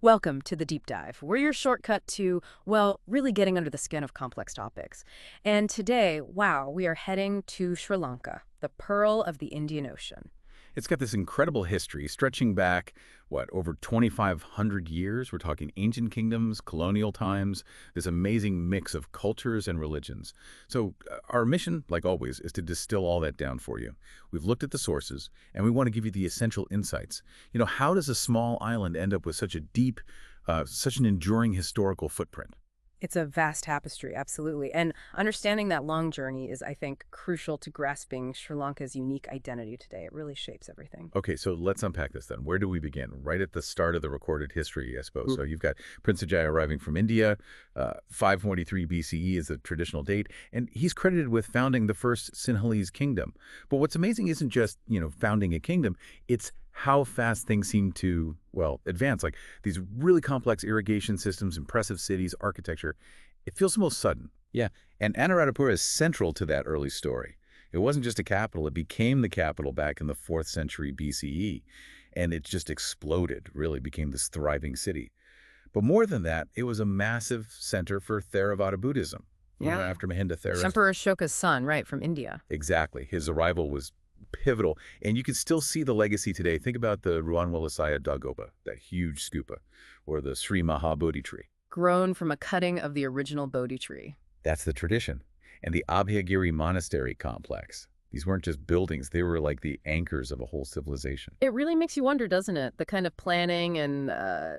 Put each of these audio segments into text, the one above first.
Welcome to the Deep Dive. We're your shortcut to, well, really getting under the skin of complex topics. And today, wow, we are heading to Sri Lanka, the pearl of the Indian Ocean. It's got this incredible history stretching back, over 2,500 years? We're talking ancient kingdoms, colonial times, this amazing mix of cultures and religions. So our mission, like always, is to distill all that down for you. We've looked at the sources, and we want to give you the essential insights. How does a small island end up with such a deep, such an enduring historical footprint? It's a vast tapestry, absolutely. And understanding that long journey is, I think, crucial to grasping Sri Lanka's unique identity today. It really shapes everything. Okay, so let's unpack this then. Where do we begin? Right at the start of the recorded history, I suppose. So you've got Prince Ajay arriving from India. 543 BCE is the traditional date, and he's credited with founding the first Sinhalese kingdom. But what's amazing isn't just, founding a kingdom, it's how fast things seem to, advance. Like these really complex irrigation systems, impressive cities, architecture. It feels almost sudden. Yeah, and Anuradhapura is central to that early story. It wasn't just a capital, it became the capital back in the 4th century BCE, and it just exploded, really became this thriving city. But more than that, it was a massive center for Theravada Buddhism. After Mahinda Emperor Ashoka's son, right, from India. Exactly. His arrival was pivotal, and you can still see the legacy today. Think about the Ruanwalasaya Dagoba, that huge stupa, or the Sri Maha Bodhi tree. Grown from a cutting of the original Bodhi tree. That's the tradition. And the Abhayagiri Monastery complex. These weren't just buildings, they were like the anchors of a whole civilization. It really makes you wonder, doesn't it? The kind of planning and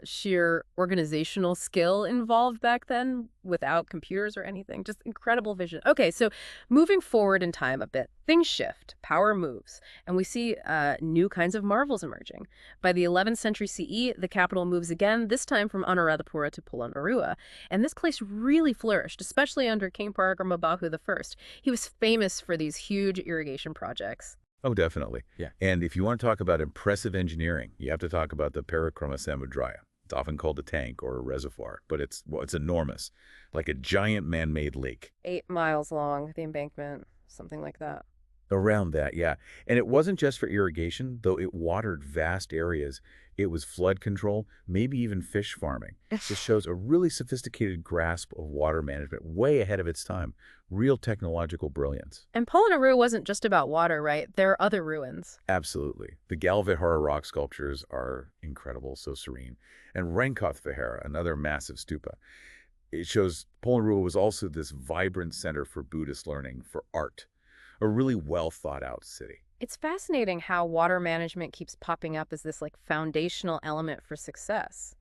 sheer organizational skill involved back then without computers or anything. Just incredible vision. Okay, so moving forward in time a bit, things shift, power moves, and we see new kinds of marvels emerging. By the 11th century CE, the capital moves again, this time from Anuradhapura to Polonnaruwa. And this place really flourished, especially under King Parakramabahu I. He was famous for these huge irrigation projects. Oh, definitely. Yeah. And if you want to talk about impressive engineering, you have to talk about the Parakrama Samudraya. It's often called a tank or a reservoir, but it's enormous, like a giant man-made lake. 8 miles long, the embankment, something like that. Around that, yeah. And it wasn't just for irrigation, though it watered vast areas. It was flood control, maybe even fish farming. This shows a really sophisticated grasp of water management, way ahead of its time. Real technological brilliance. And Polonnaruwa wasn't just about water, right? There are other ruins. Absolutely. The Galvihara rock sculptures are incredible, so serene. And Renkoth Vihara, another massive stupa. It shows Polonnaruwa was also this vibrant center for Buddhist learning, for art. A really well thought out city. It's fascinating how water management keeps popping up as this foundational element for success.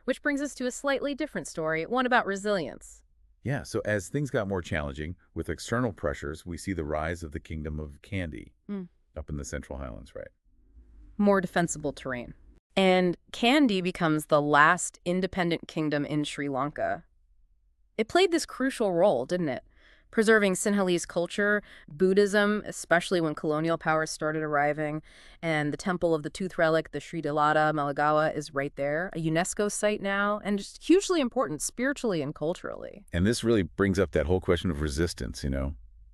Which brings us to a slightly different story, one about resilience. Yeah, so as things got more challenging with external pressures, we see the rise of the kingdom of Kandy up in the Central Highlands, right? More defensible terrain. And Kandy becomes the last independent kingdom in Sri Lanka. It played this crucial role, didn't it? Preserving Sinhalese culture, Buddhism, especially when colonial powers started arriving, and the temple of the tooth relic, the Sri Dalada Malagawa, is right there, a UNESCO site now, and just hugely important spiritually and culturally. And this really brings up that whole question of resistance,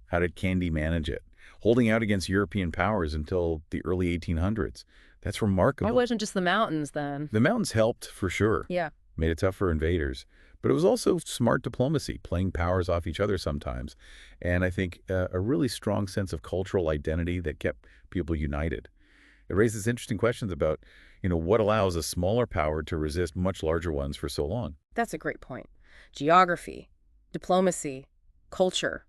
How did Kandy manage it? Holding out against European powers until the early 1800s. That's remarkable. It wasn't just the mountains then. The mountains helped, for sure. Yeah. Made it tough for invaders. But it was also smart diplomacy, playing powers off each other sometimes. And I think a really strong sense of cultural identity that kept people united. It raises interesting questions about, what allows a smaller power to resist much larger ones for so long. That's a great point. Geography, diplomacy, culture.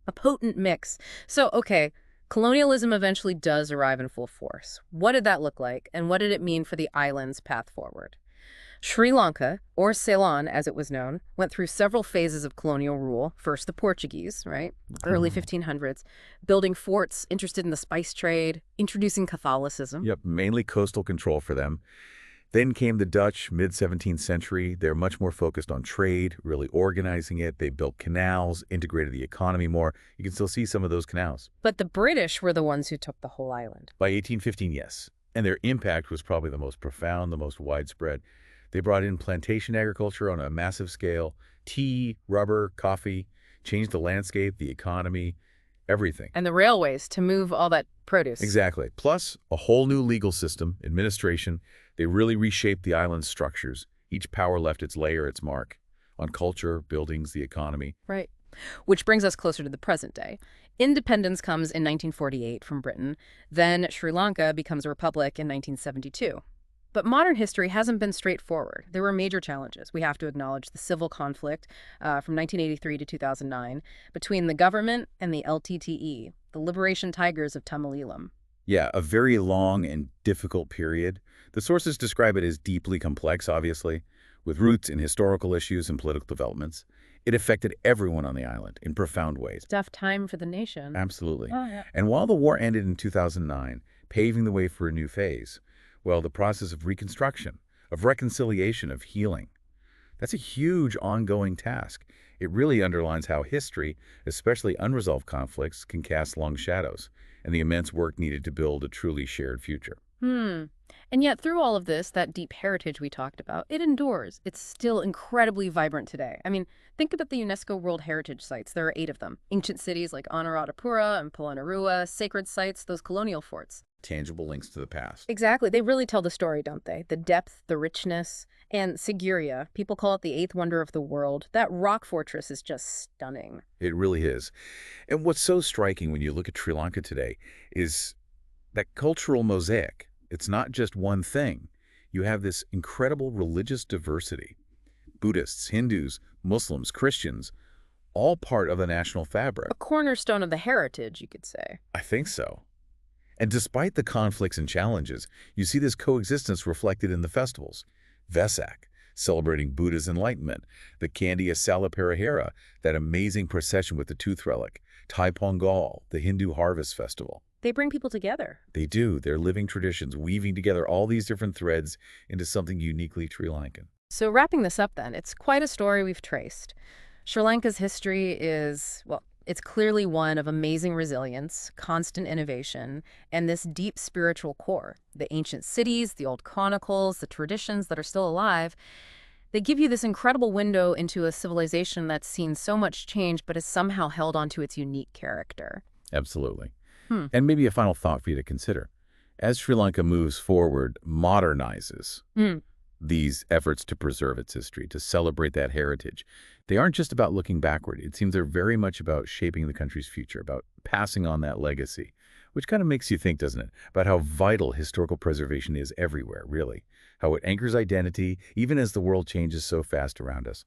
A potent mix. So, okay, colonialism eventually does arrive in full force. What did that look like, and what did it mean for the island's path forward? Sri Lanka, or Ceylon as it was known, went through several phases of colonial rule. First, the Portuguese, right? Early 1500s, building forts, interested in the spice trade, introducing Catholicism. Yep, mainly coastal control for them. Then came the Dutch, mid-17th century. They're much more focused on trade, really organizing it. They built canals, integrated the economy more. You can still see some of those canals. But the British were the ones who took the whole island. By 1815, yes. And their impact was probably the most profound, the most widespread. They brought in plantation agriculture on a massive scale, tea, rubber, coffee, changed the landscape, the economy. everything. And the railways to move all that produce. Exactly. Plus, a whole new legal system, administration. They really reshaped the island's structures. Each power left its layer, its mark on culture, buildings, the economy. Right. Which brings us closer to the present day. Independence comes in 1948 from Britain. Then Sri Lanka becomes a republic in 1972. But modern history hasn't been straightforward. There were major challenges. We have to acknowledge the civil conflict from 1983 to 2009 between the government and the LTTE, the Liberation Tigers of Tamil Eelam. Yeah, a very long and difficult period. The sources describe it as deeply complex, obviously, with roots in historical issues and political developments. It affected everyone on the island in profound ways. Tough time for the nation. Absolutely. Oh, yeah. And while the war ended in 2009, paving the way for a new phase, well, the process of reconstruction, of reconciliation, of healing, that's a huge ongoing task. It really underlines how history, especially unresolved conflicts, can cast long shadows, and the immense work needed to build a truly shared future. Hmm. And yet, through all of this, that deep heritage we talked about, it endures. It's still incredibly vibrant today. I mean, think about the UNESCO World Heritage Sites. There are 8 of them. Ancient cities like Anuradhapura and Polonnaruwa, sacred sites, those colonial forts. Tangible links to the past. Exactly. They really tell the story, don't they? The depth, the richness. And Sigiriya, people call it the 8th wonder of the world. That rock fortress is just stunning. It really is. And what's so striking when you look at Sri Lanka today is that cultural mosaic. It's not just one thing. You have this incredible religious diversity. Buddhists, Hindus, Muslims, Christians, all part of the national fabric. A cornerstone of the heritage, you could say. I think so. And despite the conflicts and challenges, you see this coexistence reflected in the festivals. Vesak, celebrating Buddha's enlightenment. The Kandiya Salaparahera, that amazing procession with the tooth relic. Thai Pongal, the Hindu harvest festival. They bring people together. They do. They're living traditions, weaving together all these different threads into something uniquely Sri Lankan. So wrapping this up then, it's quite a story we've traced. Sri Lanka's history is, well, it's clearly one of amazing resilience, constant innovation, and this deep spiritual core. The ancient cities, the old chronicles, the traditions that are still alive, they give you this incredible window into a civilization that's seen so much change but has somehow held on to its unique character. Absolutely. Hmm. And maybe a final thought for you to consider. As Sri Lanka moves forward, modernizes Mm. these efforts to preserve its history, to celebrate that heritage, they aren't just about looking backward. It seems they're very much about shaping the country's future, about passing on that legacy, which kind of makes you think, doesn't it, about how vital historical preservation is everywhere, really, how it anchors identity, even as the world changes so fast around us.